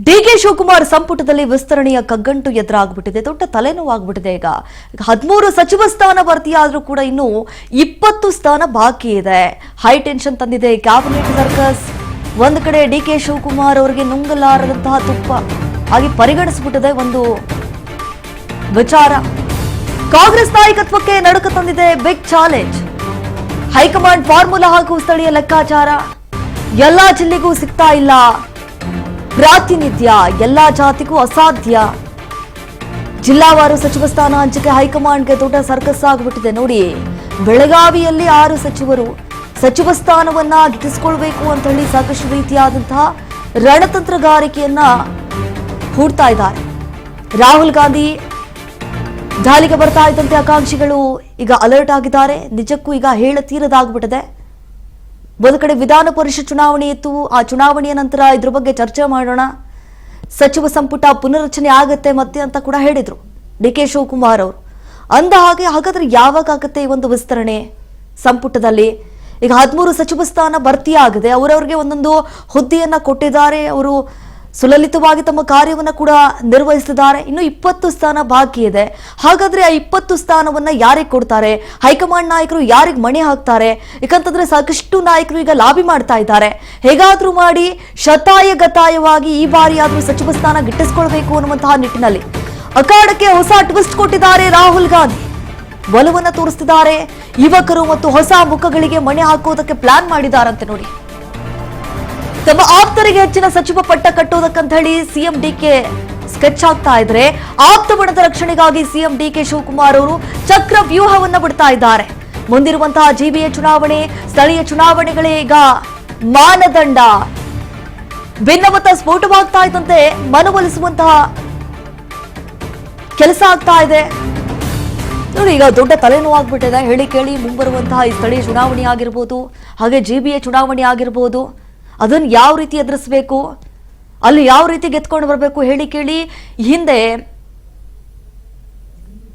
DK Shivakumar ಸಂಪುಟದಲ್ಲಿ ವಿಸ್ತರಣೆಯ ಕಗ್ಗಂಟು ಎದುರಾಗ್ಬಿಟ್ಟಿದೆ. ದೊಡ್ಡ ತಲೆನೋವಾಗ್ಬಿಟ್ಟಿದೆ. ಈಗ 13 ಸಚಿವ ಸ್ಥಾನ ಭರ್ತಿಯಾದ್ರೂ ಕೂಡ ಇನ್ನು 20 ಸ್ಥಾನ ಬಾಕಿ ಇದೆ. ಹೈ ಟೆನ್ಷನ್ ತಂದಿದೆ ಕ್ಯಾಬಿನೆಟ್ ಸರ್ಕಸ್. ಒಂದು ಕಡೆ ಡಿಕೆ ಶಿವಕುಮಾರ್ ಅವರಿಗೆ ನುಂಗಲಾರದಂತಹ ತುಪ್ಪ ಆಗಿ ಪರಿಗಣಿಸಿಬಿಟ್ಟಿದೆ ಒಂದು ವಿಚಾರ. ಕಾಂಗ್ರೆಸ್ ನಾಯಕತ್ವಕ್ಕೆ ನಡುಕ ತಂದಿದೆ ಬಿಗ್ ಚಾಲೆಂಜ್. ಹೈಕಮಾಂಡ್ ಫಾರ್ಮುಲಾ ಹಾಗೂ ಸ್ಥಳೀಯ ಲೆಕ್ಕಾಚಾರ. ಎಲ್ಲಾ ಜಿಲ್ಲೆಗೂ ಸಿಗ್ತಾ ಇಲ್ಲ ಪ್ರಾತಿನಿಧ್ಯ, ಎಲ್ಲಾ ಜಾತಿಗೂ ಅಸಾಧ್ಯ. ಜಿಲ್ಲಾವಾರು ಸಚಿವ ಸ್ಥಾನ ಹಂಚಿಕೆ ಹೈಕಮಾಂಡ್ಗೆ ದೊಡ್ಡ ಸರ್ಕಸ್ ಆಗಿಬಿಟ್ಟಿದೆ. ನೋಡಿ, ಬೆಳಗಾವಿಯಲ್ಲಿ 6 ಸಚಿವರು ಸಚಿವ ಸ್ಥಾನವನ್ನ ಗಿಟ್ಟಿಸಿಕೊಳ್ಬೇಕು ಅಂತ ಹೇಳಿ ಸಾಕಷ್ಟು ರೀತಿಯಾದಂತಹ ರಣತಂತ್ರಗಾರಿಕೆಯನ್ನ ಹೂಡ್ತಾ ಇದ್ದಾರೆ. ರಾಹುಲ್ ಗಾಂಧಿ ದಾಳಿಗೆ ಬರ್ತಾ ಇದ್ದಂತೆ ಆಕಾಂಕ್ಷಿಗಳು ಈಗ ಅಲರ್ಟ್ ಆಗಿದ್ದಾರೆ. ನಿಜಕ್ಕೂ ಈಗ ಹೇಳತೀರದಾಗ್ಬಿಟ್ಟಿದೆ. ಒಂದು ಕಡೆ ವಿಧಾನ ಪರಿಷತ್ ಚುನಾವಣೆ ಇತ್ತು. ಆ ಚುನಾವಣೆಯ ನಂತರ ಇದ್ರ ಬಗ್ಗೆ ಚರ್ಚೆ ಮಾಡೋಣ, ಸಚಿವ ಸಂಪುಟ ಪುನರ್ರಚನೆ ಆಗತ್ತೆ ಮತ್ತೆ ಅಂತ ಕೂಡ ಹೇಳಿದ್ರು ಡಿಕೆ ಶಿವಕುಮಾರ್ ಅವರು. ಅಂದ ಹಾಗಾದ್ರೆ ಯಾವಾಗ ಆಗುತ್ತೆ ಈ ಒಂದು ವಿಸ್ತರಣೆ ಸಂಪುಟದಲ್ಲಿ? ಈಗ 13 ಸಚಿವ ಸ್ಥಾನ ಭರ್ತಿಯಾಗಿದೆ. ಅವರವರಿಗೆ ಒಂದೊಂದು ಹುದ್ದೆಯನ್ನ ಕೊಟ್ಟಿದ್ದಾರೆ. ಅವರು ಸುಲಲಿತವಾಗಿ ತಮ್ಮ ಕಾರ್ಯವನ್ನ ಕೂಡ ನಿರ್ವಹಿಸಿದ್ದಾರೆ. ಇನ್ನು 20 ಸ್ಥಾನ ಬಾಕಿ ಇದೆ. ಹಾಗಾದ್ರೆ ಆ 20 ಸ್ಥಾನವನ್ನ ಯಾರಿಗೆ ಕೊಡ್ತಾರೆ? ಹೈಕಮಾಂಡ್ ನಾಯಕರು ಯಾರಿಗೆ ಮಣೆ ಹಾಕ್ತಾರೆ? ಯಾಕಂತಂದ್ರೆ ಸಾಕಷ್ಟು ನಾಯಕರು ಈಗ ಲಾಬಿ ಮಾಡ್ತಾ ಇದ್ದಾರೆ. ಹೇಗಾದ್ರೂ ಮಾಡಿ ಶತಾಯಗತಾಯವಾಗಿ ಈ ಬಾರಿ ಆದ್ರೂ ಸಚಿವ ಸ್ಥಾನ ಗಿಟ್ಟಿಸಿಕೊಳ್ಬೇಕು ಅನ್ನುವಂತಹ ನಿಟ್ಟಿನಲ್ಲಿ ಅಖಾಡಕ್ಕೆ ಹೊಸ ಟ್ವಿಸ್ಟ್ ಕೊಟ್ಟಿದ್ದಾರೆ ರಾಹುಲ್ ಗಾಂಧಿ. ಒಲವನ್ನ ತೋರಿಸ್ತಿದ್ದಾರೆ. ಯುವಕರು ಮತ್ತು ಹೊಸ ಮುಖಗಳಿಗೆ ಮಣೆ ಹಾಕೋದಕ್ಕೆ ಪ್ಲಾನ್ ಮಾಡಿದಾರಂತೆ. ನೋಡಿ, ತಮ್ಮ ಆಪ್ತರಿಗೆ ಹೆಚ್ಚಿನ ಸಚಿವ ಪಟ್ಟ ಕಟ್ಟೋದಕ್ಕಂತ ಹೇಳಿ ಸಿಎಂ ಡಿಕೆ ಸ್ಕೆಚ್ ಆಗ್ತಾ ಇದ್ರೆ, ಆಪ್ತ ಬಣದ ರಕ್ಷಣೆಗಾಗಿ ಸಿಎಂ ಡಿಕೆ ಶಿವಕುಮಾರ್ ಅವರು ಚಕ್ರ ವ್ಯೂಹವನ್ನ ಬಿಡ್ತಾ ಇದ್ದಾರೆ. ಮುಂದಿರುವಂತಹ ಜಿಬಿಎ ಚುನಾವಣೆ, ಸ್ಥಳೀಯ ಚುನಾವಣೆಗಳೇ ಈಗ ಮಾನದಂಡ. ಭಿನ್ನಮತ ಸ್ಫೋಟವಾಗ್ತಾ ಇದ್ದಂತೆ ಮನವೊಲಿಸುವಂತಹ ಕೆಲಸ ಆಗ್ತಾ ಇದೆ. ನೋಡಿ, ಈಗ ದೊಡ್ಡ ತಲೆನೋವಾಗ್ಬಿಟ್ಟಿದೆ. ಹೇಳಿ ಕೇಳಿ ಮುಂಬರುವಂತಹ ಈ ಸ್ಥಳೀಯ ಚುನಾವಣೆ ಆಗಿರ್ಬೋದು, ಹಾಗೆ ಜಿಬಿಎ ಚುನಾವಣೆ ಆಗಿರ್ಬೋದು, ಅದನ್ನು ಯಾವ ರೀತಿ ಎದುರಿಸಬೇಕು, ಅಲ್ಲಿ ಯಾವ ರೀತಿ ಗೆದ್ಕೊಂಡು ಬರಬೇಕು ಹೇಳಿ ಕೇಳಿ. ಹಿಂದೆ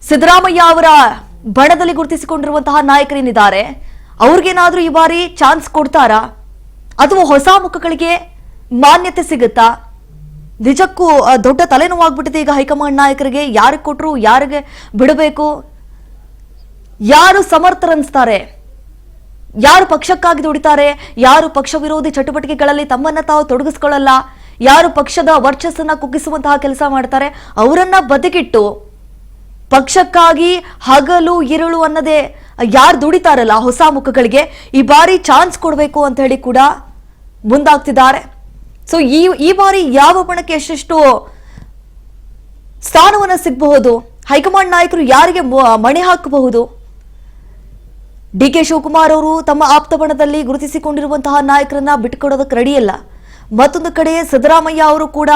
ಸಿದ್ದರಾಮಯ್ಯ ಅವರ ಬಣದಲ್ಲಿ ಗುರುತಿಸಿಕೊಂಡಿರುವಂತಹ ನಾಯಕರೇನಿದ್ದಾರೆ ಅವ್ರಿಗೇನಾದ್ರೂ ಈ ಬಾರಿ ಚಾನ್ಸ್ ಕೊಡ್ತಾರಾ, ಅಥವಾ ಹೊಸ ಮುಖಗಳಿಗೆ ಮಾನ್ಯತೆ ಸಿಗುತ್ತಾ? ನಿಜಕ್ಕೂ ದೊಡ್ಡ ತಲೆನೋವಾಗ್ಬಿಟ್ಟಿದೆ ಈಗ ಹೈಕಮಾಂಡ್ ನಾಯಕರಿಗೆ. ಯಾರಿಗೆ ಕೊಟ್ಟರು, ಯಾರಿಗೆ ಬಿಡಬೇಕು, ಯಾರು ಸಮರ್ಥರನ್ಸ್ತಾರೆ, ಯಾರು ಪಕ್ಷಕ್ಕಾಗಿ ದುಡಿತಾರೆ, ಯಾರು ಪಕ್ಷ ವಿರೋಧಿ ಚಟುವಟಿಕೆಗಳಲ್ಲಿ ತಮ್ಮನ್ನ ತಾವು ತೊಡಗಿಸ್ಕೊಳ್ಳಲ್ಲ, ಯಾರು ಪಕ್ಷದ ವರ್ಚಸ್ಸನ್ನ ಕುಗ್ಗಿಸುವಂತಹ ಕೆಲಸ ಮಾಡ್ತಾರೆ, ಅವರನ್ನ ಬದಿಗಿಟ್ಟು ಪಕ್ಷಕ್ಕಾಗಿ ಹಗಲು ಇರುಳು ಅನ್ನದೇ ಯಾರು ದುಡಿತಾರಲ್ಲ ಹೊಸ ಮುಖಗಳಿಗೆ ಈ ಬಾರಿ ಚಾನ್ಸ್ ಕೊಡಬೇಕು ಅಂತ ಹೇಳಿ ಕೂಡ ಮುಂದಾಗ್ತಿದ್ದಾರೆ. ಸೊ ಈ ಬಾರಿ ಯಾವ ಬಣಕ್ಕೆ ಎಷ್ಟೆಷ್ಟು ಸ್ಥಾನವನ್ನ ಸಿಗಬಹುದು, ಹೈಕಮಾಂಡ್ ನಾಯಕರು ಯಾರಿಗೆ ಮಣೆ ಹಾಕಬಹುದು? ಡಿಕೆ ಶಿವಕುಮಾರ್ ಅವರು ತಮ್ಮ ಆಪ್ತ ಬಣದಲ್ಲಿ ಗುರುತಿಸಿಕೊಂಡಿರುವಂತಹ ನಾಯಕರನ್ನ ಬಿಟ್ಟುಕೊಡೋದಕ್ಕೆ ರೆಡಿಯಲ್ಲ. ಮತ್ತೊಂದು ಕಡೆ ಸಿದ್ದರಾಮಯ್ಯ ಅವರು ಕೂಡ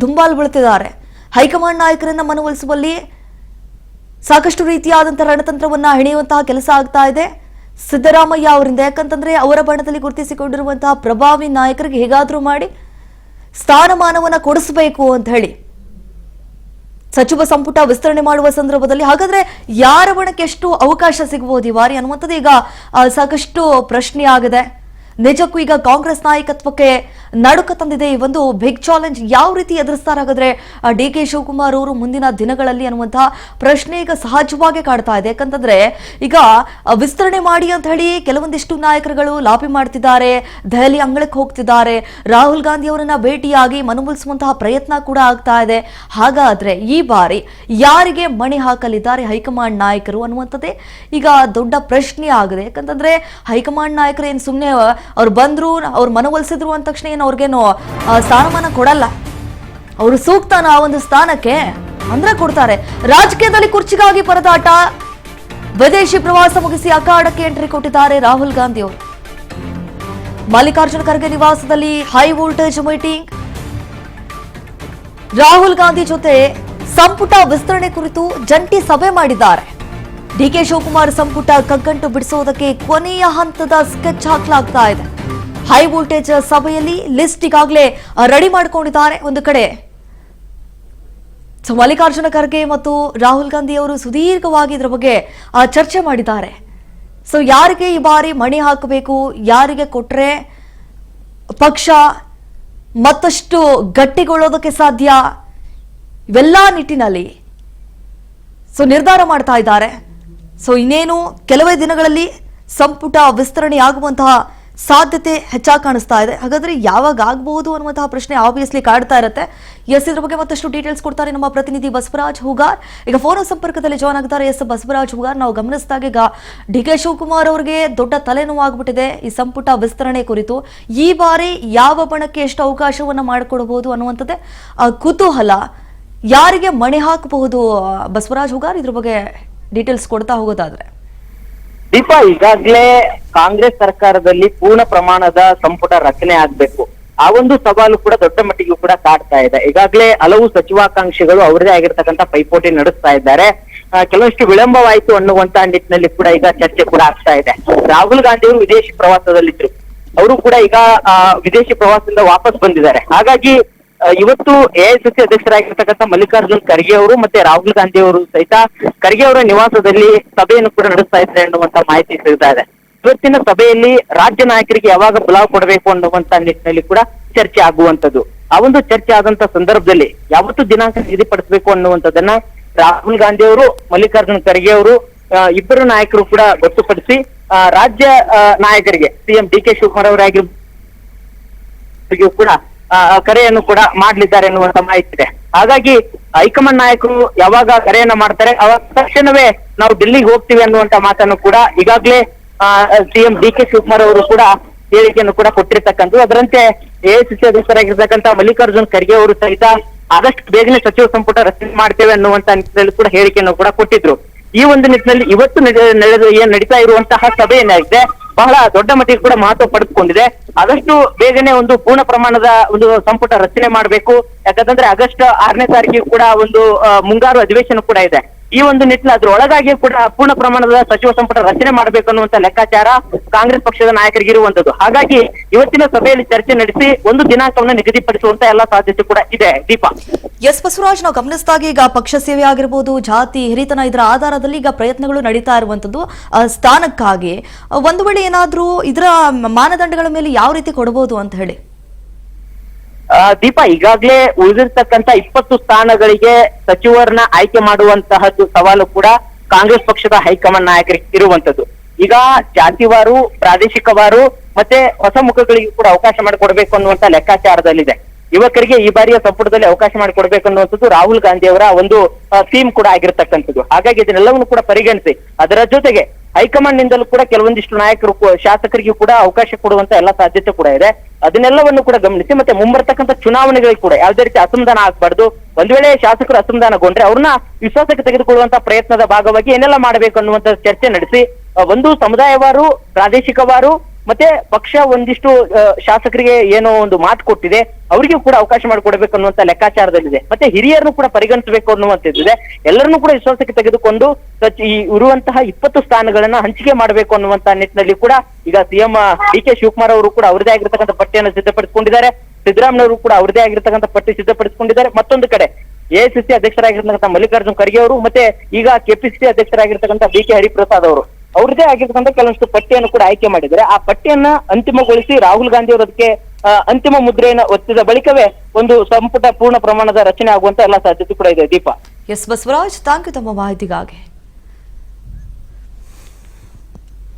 ದುಂಬಾಲು ಬೀಳ್ತಿದ್ದಾರೆ. ಹೈಕಮಾಂಡ್ ನಾಯಕರನ್ನ ಮನವೊಲಿಸುವಲ್ಲಿ ಸಾಕಷ್ಟು ರೀತಿಯಾದಂತಹ ರಣತಂತ್ರವನ್ನ ಹೆಣೆಯುವಂತಹ ಕೆಲಸ ಆಗ್ತಾ ಇದೆ ಸಿದ್ದರಾಮಯ್ಯ ಅವರಿಂದ. ಯಾಕಂತಂದ್ರೆ ಅವರ ಬಣದಲ್ಲಿ ಗುರುತಿಸಿಕೊಂಡಿರುವಂತಹ ಪ್ರಭಾವಿ ನಾಯಕರಿಗೆ ಹೇಗಾದ್ರೂ ಮಾಡಿ ಸ್ಥಾನಮಾನವನ್ನ ಕೊಡಿಸಬೇಕು ಅಂತ ಹೇಳಿ ಸಚಿವ ಸಂಪುಟ ವಿಸ್ತರಣೆ ಮಾಡುವ ಸಂದರ್ಭದಲ್ಲಿ ಹಾಗಾದ್ರೆ ಯಾರ ಬಣಕ್ಕೆ ಎಷ್ಟು ಅವಕಾಶ ಸಿಗಬಹುದು ಈ ಬಾರಿ ಅನ್ನುವಂಥದ್ದು ಈಗ ಸಾಕಷ್ಟು ಪ್ರಶ್ನೆ ಆಗಿದೆ. ನಿಜಕ್ಕೂ ಈಗ ಕಾಂಗ್ರೆಸ್ ನಾಯಕತ್ವಕ್ಕೆ ನಡುಕ ತಂದಿದೆ ಈ ಒಂದು ಬಿಗ್ ಚಾಲೆಂಜ್. ಯಾವ ರೀತಿ ಎದುರಿಸ್ತಾರೆ ಹಾಗಾದ್ರೆ ಡಿಕೆ ಶಿವಕುಮಾರ್ ಅವರು ಮುಂದಿನ ದಿನಗಳಲ್ಲಿ ಅನ್ನುವಂತಹ ಪ್ರಶ್ನೆ ಈಗ ಸಹಜವಾಗಿ ಕಾಡ್ತಾ ಇದೆ. ಯಾಕಂತಂದ್ರೆ ಈಗ ವಿಸ್ತರಣೆ ಮಾಡಿ ಅಂತ ಹೇಳಿ ಕೆಲವೊಂದಿಷ್ಟು ನಾಯಕರುಗಳು ಲಾಬಿ ಮಾಡ್ತಿದ್ದಾರೆ, ದೆಹಲಿ ಅಂಗಳಕ್ಕೆ ಹೋಗ್ತಿದ್ದಾರೆ, ರಾಹುಲ್ ಗಾಂಧಿ ಅವರನ್ನ ಭೇಟಿಯಾಗಿ ಮನವೊಲಿಸುವಂತಹ ಪ್ರಯತ್ನ ಕೂಡ ಆಗ್ತಾ ಇದೆ. ಹಾಗಾದ್ರೆ ಈ ಬಾರಿ ಯಾರಿಗೆ ಮಣೆ ಹಾಕಲಿದ್ದಾರೆ ಹೈಕಮಾಂಡ್ ನಾಯಕರು ಅನ್ನುವಂಥದ್ದೇ ಈಗ ದೊಡ್ಡ ಪ್ರಶ್ನೆ ಆಗಿದೆ. ಯಾಕಂತಂದ್ರೆ ಹೈಕಮಾಂಡ್ ನಾಯಕರು ಏನು ಸುಮ್ಮನೆ ಅವ್ರು ಬಂದ್ರು, ಅವ್ರು ಮನವೊಲಿಸಿದ್ರು ಅಂದ ತಕ್ಷಣ ಏನು ಅವ್ರಿಗೇನು ಸ್ಥಾನಮಾನ ಕೊಡಲ್ಲ. ಅವರು ಸೂಕ್ತನ ಆ ಒಂದು ಸ್ಥಾನಕ್ಕೆ ಅಂದ್ರೆ ಕೊಡ್ತಾರೆ. ರಾಜಕೀಯದಲ್ಲಿ ಕುರ್ಚಿಗಾಗಿ ಪರದಾಟ, ವಿದೇಶಿ ಪ್ರವಾಸ ಮುಗಿಸಿ ಅಖಾಡಕ್ಕೆ ಎಂಟ್ರಿ ಕೊಟ್ಟಿದ್ದಾರೆ ರಾಹುಲ್ ಗಾಂಧಿ ಅವರು. ಮಲ್ಲಿಕಾರ್ಜುನ ಖರ್ಗೆ ನಿವಾಸದಲ್ಲಿ high voltage meeting. Rahul Gandhi ಜೊತೆ ಸಂಪುಟ ವಿಸ್ತರಣೆ ಕುರಿತು ಜಂಟಿ ಸಭೆ ಮಾಡಿದ್ದಾರೆ. ಡಿಕೆ ಶಿವಕುಮಾರ್ ಸಂಪುಟ ಕಗ್ಗಂಟು ಬಿಡಿಸುವುದಕ್ಕೆ ಕೊನೆಯ ಹಂತದ ಸ್ಕೆಚ್ ಹಾಕಲಾಗ್ತಾ ಇದೆ. ಹೈ ವೋಲ್ಟೇಜ್ ಸಭೆಯಲ್ಲಿ ಲಿಸ್ಟ್ ಈಗಾಗಲೇ ರೆಡಿ ಮಾಡಿಕೊಂಡಿದ್ದಾರೆ. ಒಂದು ಕಡೆ ಮಲ್ಲಿಕಾರ್ಜುನ ಖರ್ಗೆ ಮತ್ತು ರಾಹುಲ್ ಗಾಂಧಿ ಅವರು ಸುದೀರ್ಘವಾಗಿ ಇದರ ಬಗ್ಗೆ ಚರ್ಚೆ ಮಾಡಿದ್ದಾರೆ. ಸೊ ಯಾರಿಗೆ ಈ ಬಾರಿ ಮಣೆ ಹಾಕಬೇಕು, ಯಾರಿಗೆ ಕೊಟ್ರೆ ಪಕ್ಷ ಮತ್ತಷ್ಟು ಗಟ್ಟಿಗೊಳ್ಳೋದಕ್ಕೆ ಸಾಧ್ಯ? ಇವೆಲ್ಲ ನಿಟ್ಟಿನಲ್ಲಿ ನಿರ್ಧಾರ ಮಾಡ್ತಾ ಇದ್ದಾರೆ. ಇನ್ನೇನು ಕೆಲವೇ ದಿನಗಳಲ್ಲಿ ಸಂಪುಟ ವಿಸ್ತರಣೆ ಆಗುವಂತಹ ಸಾಧ್ಯತೆ ಹೆಚ್ಚಾಗಿ ಕಾಣಿಸ್ತಾ ಇದೆ. ಹಾಗಾದ್ರೆ ಯಾವಾಗ ಆಗಬಹುದು ಅನ್ನುವಂತಹ ಪ್ರಶ್ನೆ ಆಬ್ವಿಯಸ್ಲಿ ಕಾಡ್ತಾ ಇರುತ್ತೆ. ಇದ್ರ ಬಗ್ಗೆ ಮತ್ತಷ್ಟು ಡೀಟೇಲ್ಸ್ ಕೊಡ್ತಾರೆ ನಮ್ಮ ಪ್ರತಿನಿಧಿ ಬಸವರಾಜ್ ಹೂಗಾರ್. ಈಗ ಫೋನ್ ಸಂಪರ್ಕದಲ್ಲಿ ಜಾಯ್ನ್ ಆಗ್ತಾರೆ. ಬಸವರಾಜ್ ಹೂಗಾರ್, ನಾವು ಗಮನಿಸಿದಾಗ ಈಗ ಡಿ.ಕೆ. ಶಿವಕುಮಾರ್ ಅವರಿಗೆ ದೊಡ್ಡ ತಲೆನೋವು ಆಗ್ಬಿಟ್ಟಿದೆ ಈ ಸಂಪುಟ ವಿಸ್ತರಣೆ ಕುರಿತು. ಈ ಬಾರಿ ಯಾವ ಬಣಕ್ಕೆ ಎಷ್ಟು ಅವಕಾಶವನ್ನ ಮಾಡಿಕೊಡಬಹುದು ಅನ್ನುವಂಥದ್ದೇ ಕುತೂಹಲ. ಯಾರಿಗೆ ಮಣೆ ಹಾಕಬಹುದು ಬಸವರಾಜ್ ಹೂಗಾರ್? ಇದ್ರ ಬಗ್ಗೆ ಡೀಟೇಲ್ಸ್ ಕೊಡ್ತಾ ಹೋಗೋದಾದ್ರೆ. ದೀಪಾ, ಈಗಾಗಲೇ ಕಾಂಗ್ರೆಸ್ ಸರ್ಕಾರದಲ್ಲಿ ಪೂರ್ಣ ಪ್ರಮಾಣದ ಸಂಪುಟ ರಚನೆ ಆಗ್ಬೇಕು. ಆ ಒಂದು ಸವಾಲು ಕೂಡ ದೊಡ್ಡ ಮಟ್ಟಿಗೂ ಕೂಡ ಕಾಡ್ತಾ ಇದೆ. ಈಗಾಗಲೇ ಹಲವು ಸಚಿವಾಕಾಂಕ್ಷಿಗಳು ಅವರದೇ ಆಗಿರ್ತಕ್ಕಂಥ ಪೈಪೋಟಿ ನಡೆಸ್ತಾ ಇದ್ದಾರೆ. ಕೆಲವಷ್ಟು ವಿಳಂಬವಾಯಿತು ಅನ್ನುವಂತಹ ನಿಟ್ಟಿನಲ್ಲಿ ಕೂಡ ಈಗ ಚರ್ಚೆ ಕೂಡ ಆಗ್ತಾ ಇದೆ. ರಾಹುಲ್ ಗಾಂಧಿ ಅವರು ವಿದೇಶಿ ಪ್ರವಾಸದಲ್ಲಿದ್ರು. ಅವರು ಕೂಡ ಈಗ ವಿದೇಶಿ ಪ್ರವಾಸದಿಂದ ವಾಪಸ್ ಬಂದಿದ್ದಾರೆ. ಹಾಗಾಗಿ ಇವತ್ತು ಎಐಸಿಸಿ ಅಧ್ಯಕ್ಷರಾಗಿರ್ತಕ್ಕಂಥ ಮಲ್ಲಿಕಾರ್ಜುನ್ ಖರ್ಗೆ ಅವರು ಮತ್ತೆ ರಾಹುಲ್ ಗಾಂಧಿ ಅವರು ಸಹಿತ ಖರ್ಗೆ ಅವರ ನಿವಾಸದಲ್ಲಿ ಸಭೆಯನ್ನು ಕೂಡ ನಡೆಸ್ತಾ ಇದ್ದಾರೆ ಅನ್ನುವಂತ ಮಾಹಿತಿ ಸಿಗ್ತಾ ಇದೆ. ಇವತ್ತಿನ ಸಭೆಯಲ್ಲಿ ರಾಜ್ಯ ನಾಯಕರಿಗೆ ಯಾವಾಗ ಬುಲಾವ್ ಕೊಡಬೇಕು ಅನ್ನುವಂತ ನಿಟ್ಟಿನಲ್ಲಿ ಕೂಡ ಚರ್ಚೆ ಆಗುವಂತದ್ದು. ಆ ಒಂದು ಚರ್ಚೆ ಆದಂತ ಸಂದರ್ಭದಲ್ಲಿ ಯಾವತ್ತು ದಿನಾಂಕ ನಿಗದಿಪಡಿಸಬೇಕು ಅನ್ನುವಂಥದ್ದನ್ನ ರಾಹುಲ್ ಗಾಂಧಿ ಅವರು, ಮಲ್ಲಿಕಾರ್ಜುನ್ ಖರ್ಗೆ ಅವರು ಇಬ್ಬರು ನಾಯಕರು ಕೂಡ ಗೊತ್ತುಪಡಿಸಿ ರಾಜ್ಯ ನಾಯಕರಿಗೆ ಸಿಎಂ ಡಿ.ಕೆ. ಶಿವಕುಮಾರ್ ಅವರಾಗಿಯೂ ಕೂಡ ಕರೆಯನ್ನು ಕೂಡ ಮಾಡ್ಲಿದ್ದಾರೆ ಎನ್ನುವಂತ ಮಾಹಿತಿ ಇದೆ. ಹಾಗಾಗಿ ಹೈಕಮಾಂಡ್ ನಾಯಕರು ಯಾವಾಗ ಕರೆಯನ್ನ ಮಾಡ್ತಾರೆ ಅವಾಗ ತಕ್ಷಣವೇ ನಾವು ಡೆಲ್ಲಿಗೆ ಹೋಗ್ತೀವಿ ಅನ್ನುವಂತ ಮಾತನ್ನು ಕೂಡ ಈಗಾಗಲೇ ಸಿಎಂ ಡಿ.ಕೆ. ಶಿವಕುಮಾರ್ ಅವರು ಕೂಡ ಹೇಳಿಕೆಯನ್ನು ಕೂಡ ಕೊಟ್ಟಿರ್ತಕ್ಕಂಥದ್ದು. ಅದರಂತೆ ಎಐಸಿಸಿ ಅಧ್ಯಕ್ಷರಾಗಿರ್ತಕ್ಕಂಥ ಮಲ್ಲಿಕಾರ್ಜುನ್ ಖರ್ಗೆ ಅವರು ಸಹಿತ ಆದಷ್ಟು ಬೇಗನೆ ಸಚಿವ ಸಂಪುಟ ರಚನೆ ಮಾಡ್ತೇವೆ ಅನ್ನುವಂತ ನಿಟ್ಟಿನಲ್ಲಿ ಕೂಡ ಹೇಳಿಕೆಯನ್ನು ಕೂಡ ಕೊಟ್ಟಿದ್ರು. ಈ ಒಂದು ನಿಟ್ಟಿನಲ್ಲಿ ಇವತ್ತು ಏನ್ ನಡೀತಾ ಇರುವಂತಹ ಸಭೆ ಏನಾಗಿದೆ ಬಹಳ ದೊಡ್ಡ ಮಟ್ಟಿಗೆ ಕೂಡ ಮಹತ್ವ ಪಡೆದುಕೊಂಡಿದೆ. ಆದಷ್ಟು ಬೇಗನೆ ಒಂದು ಪೂರ್ಣ ಪ್ರಮಾಣದ ಒಂದು ಸಂಪುಟ ರಚನೆ ಮಾಡಬೇಕು. ಯಾಕಂತಂದ್ರೆ ಆಗಸ್ಟ್ 6ನೇ ತಾರೀಕಿಗೆ ಕೂಡ ಒಂದು ಮುಂಗಾರು ಅಧಿವೇಶನ ಕೂಡ ಇದೆ. ಈ ಒಂದು ನಿಟ್ಟಿನಲ್ಲಿ ಅದ್ರೊಳಗಾಗಿ ಕೂಡ ಪೂರ್ಣ ಪ್ರಮಾಣದ ಸಚಿವ ಸಂಪುಟ ರಚನೆ ಮಾಡಬೇಕು ಅನ್ನುವಂತ ಲೆಕ್ಕಾಚಾರ ಕಾಂಗ್ರೆಸ್ ಪಕ್ಷದ ನಾಯಕರಿಗೆ ಇರುವಂತದ್ದು. ಹಾಗಾಗಿ ಇವತ್ತಿನ ಸಭೆಯಲ್ಲಿ ಚರ್ಚೆ ನಡೆಸಿ ಒಂದು ದಿನಾಂಕವನ್ನು ನಿಗದಿಪಡಿಸುವಂತ ಎಲ್ಲಾ ಸಾಧ್ಯತೆ ಕೂಡ ಇದೆ. ದೀಪಾ, ಬಸವರಾಜ್, ನಾವು ಗಮನಿಸಿದಾಗ ಈಗ ಪಕ್ಷ ಸೇವೆ ಆಗಿರ್ಬೋದು, ಜಾತಿ ಹಿರಿತನ, ಇದರ ಆಧಾರದಲ್ಲಿ ಈಗ ಪ್ರಯತ್ನಗಳು ನಡೀತಾ ಇರುವಂತದ್ದು ಸ್ಥಾನಕ್ಕಾಗಿ. ಒಂದು ವೇಳೆ ಏನಾದ್ರೂ ಇದರ ಮಾನದಂಡಗಳ ಮೇಲೆ ಯಾವ ರೀತಿ ಕೊಡಬಹುದು ಅಂತ ಹೇಳಿ? ದೀಪಾ, ಈಗಾಗಲೇ ಉಳಿದಿರ್ತಕ್ಕಂಥ 20 ಸ್ಥಾನಗಳಿಗೆ ಸಚಿವರನ್ನ ಆಯ್ಕೆ ಮಾಡುವಂತಹದ್ದು ಸವಾಲು ಕೂಡ ಕಾಂಗ್ರೆಸ್ ಪಕ್ಷದ ಹೈಕಮಾಂಡ್ ನಾಯಕರಿಗೆ ಇರುವಂತದ್ದು. ಈಗ ಜಾತಿವಾರು, ಪ್ರಾದೇಶಿಕವಾರು ಮತ್ತೆ ಹೊಸ ಮುಖಗಳಿಗೆ ಕೂಡ ಅವಕಾಶ ಮಾಡಿಕೊಡ್ಬೇಕು ಅನ್ನುವಂತ ಲೆಕ್ಕಾಚಾರದಲ್ಲಿದೆ. ಯುವಕರಿಗೆ ಈ ಬಾರಿಯ ಸಂಪುಟದಲ್ಲಿ ಅವಕಾಶ ಮಾಡಿಕೊಡ್ಬೇಕು ಅನ್ನುವಂಥದ್ದು ರಾಹುಲ್ ಗಾಂಧಿ ಅವರ ಒಂದು ಥೀಮ್ ಕೂಡ ಆಗಿರ್ತಕ್ಕಂಥದ್ದು. ಹಾಗಾಗಿ ಇದನ್ನೆಲ್ಲವನ್ನು ಕೂಡ ಪರಿಗಣಿಸಿ ಅದರ ಜೊತೆಗೆ ಹೈಕಮಾಂಡ್ ನಿಂದಲೂ ಕೂಡ ಕೆಲವೊಂದಿಷ್ಟು ನಾಯಕರು, ಶಾಸಕರಿಗೂ ಕೂಡ ಅವಕಾಶ ಕೊಡುವಂತ ಎಲ್ಲ ಸಾಧ್ಯತೆ ಕೂಡ ಇದೆ. ಅದನ್ನೆಲ್ಲವನ್ನು ಕೂಡ ಗಮನಿಸಿ ಮತ್ತೆ ಮುಂಬರ್ತಕ್ಕಂಥ ಚುನಾವಣೆಗಳಿಗೆ ಕೂಡ ಯಾವುದೇ ರೀತಿ ಅಸಮಾಧಾನ ಆಗ್ಬಾರ್ದು. ಒಂದ್ ವೇಳೆ ಶಾಸಕರು ಅಸಮಾಧಾನಗೊಂಡ್ರೆ ಅವ್ರನ್ನ ವಿಶ್ವಾಸಕ್ಕೆ ತೆಗೆದುಕೊಳ್ಳುವಂತ ಪ್ರಯತ್ನದ ಭಾಗವಾಗಿ ಏನೆಲ್ಲ ಮಾಡಬೇಕು ಅನ್ನುವಂತ ಚರ್ಚೆ ನಡೆಸಿ ಒಂದು ಸಮುದಾಯವಾರು, ಪ್ರಾದೇಶಿಕವಾರು ಮತ್ತೆ ಪಕ್ಷ ಒಂದಿಷ್ಟು ಶಾಸಕರಿಗೆ ಏನೋ ಒಂದು ಮಾತು ಕೊಟ್ಟಿದೆ ಅವರಿಗೂ ಕೂಡ ಅವಕಾಶ ಮಾಡಿಕೊಡ್ಬೇಕು ಅನ್ನುವಂತ ಲೆಕ್ಕಾಚಾರದಲ್ಲಿದೆ. ಮತ್ತೆ ಹಿರಿಯರನ್ನು ಕೂಡ ಪರಿಗಣಿಸಬೇಕು ಅನ್ನುವಂಥದ್ದಿದೆ. ಎಲ್ಲರನ್ನೂ ಕೂಡ ವಿಶ್ವಾಸಕ್ಕೆ ತೆಗೆದುಕೊಂಡು ಈ ಇರುವಂತಹ 20 ಸ್ಥಾನಗಳನ್ನ ಹಂಚಿಕೆ ಮಾಡಬೇಕು ಅನ್ನುವಂತ ನಿಟ್ಟಿನಲ್ಲಿ ಕೂಡ ಈಗ ಸಿಎಂ ಡಿ.ಕೆ. ಶಿವಕುಮಾರ್ ಅವರು ಕೂಡ ಅವರದೇ ಆಗಿರ್ತಕ್ಕಂಥ ಪಟ್ಟಿಯನ್ನು ಸಿದ್ಧಪಡಿಸಿಕೊಂಡಿದ್ದಾರೆ. ಸಿದ್ದರಾಮಯ್ಯವರು ಕೂಡ ಅವರದೇ ಆಗಿರ್ತಕ್ಕಂಥ ಪಟ್ಟಿ ಸಿದ್ಧಪಡಿಸಿಕೊಂಡಿದ್ದಾರೆ. ಮತ್ತೊಂದು ಕಡೆ ಎಐಸಿಸಿ ಅಧ್ಯಕ್ಷರಾಗಿರ್ತಕ್ಕಂಥ ಮಲ್ಲಿಕಾರ್ಜುನ್ ಖರ್ಗೆ ಅವರು ಮತ್ತೆ ಈಗ ಕೆಪಿಸಿಸಿ ಅಧ್ಯಕ್ಷರಾಗಿರ್ತಕ್ಕಂಥ ಬಿ.ಕೆ. ಹರಿಪ್ರಸಾದ್ ಅವರು ಅವ್ರದೇ ಆಗಿರ್ತಕ್ಕಂಥ ಕೆಲವೊಂದು ಪಟ್ಟಿಯನ್ನು ಕೂಡ ಆಯ್ಕೆ ಮಾಡಿದ್ದಾರೆ. ಆ ಪಟ್ಟಿಯನ್ನ ಅಂತಿಮಗೊಳಿಸಿ ರಾಹುಲ್ ಗಾಂಧಿ ಅವರು ಅದಕ್ಕೆ ಅಂತಿಮ ಮುದ್ರೆಯನ್ನು ಒತ್ತಿದ ಬಳಿಕವೇ ಒಂದು ಸಂಪುಟ ಪೂರ್ಣ ಪ್ರಮಾಣದ ರಚನೆ ಆಗುವಂತ ಎಲ್ಲಾ ಸಾಧ್ಯತೆ ಕೂಡ ಇದೆ. ದೀಪಾ, ಬಸವರಾಜ್, ಥ್ಯಾಂಕ್ ಯು ತಮ್ಮ ಮಾಹಿತಿಗಾಗಿ.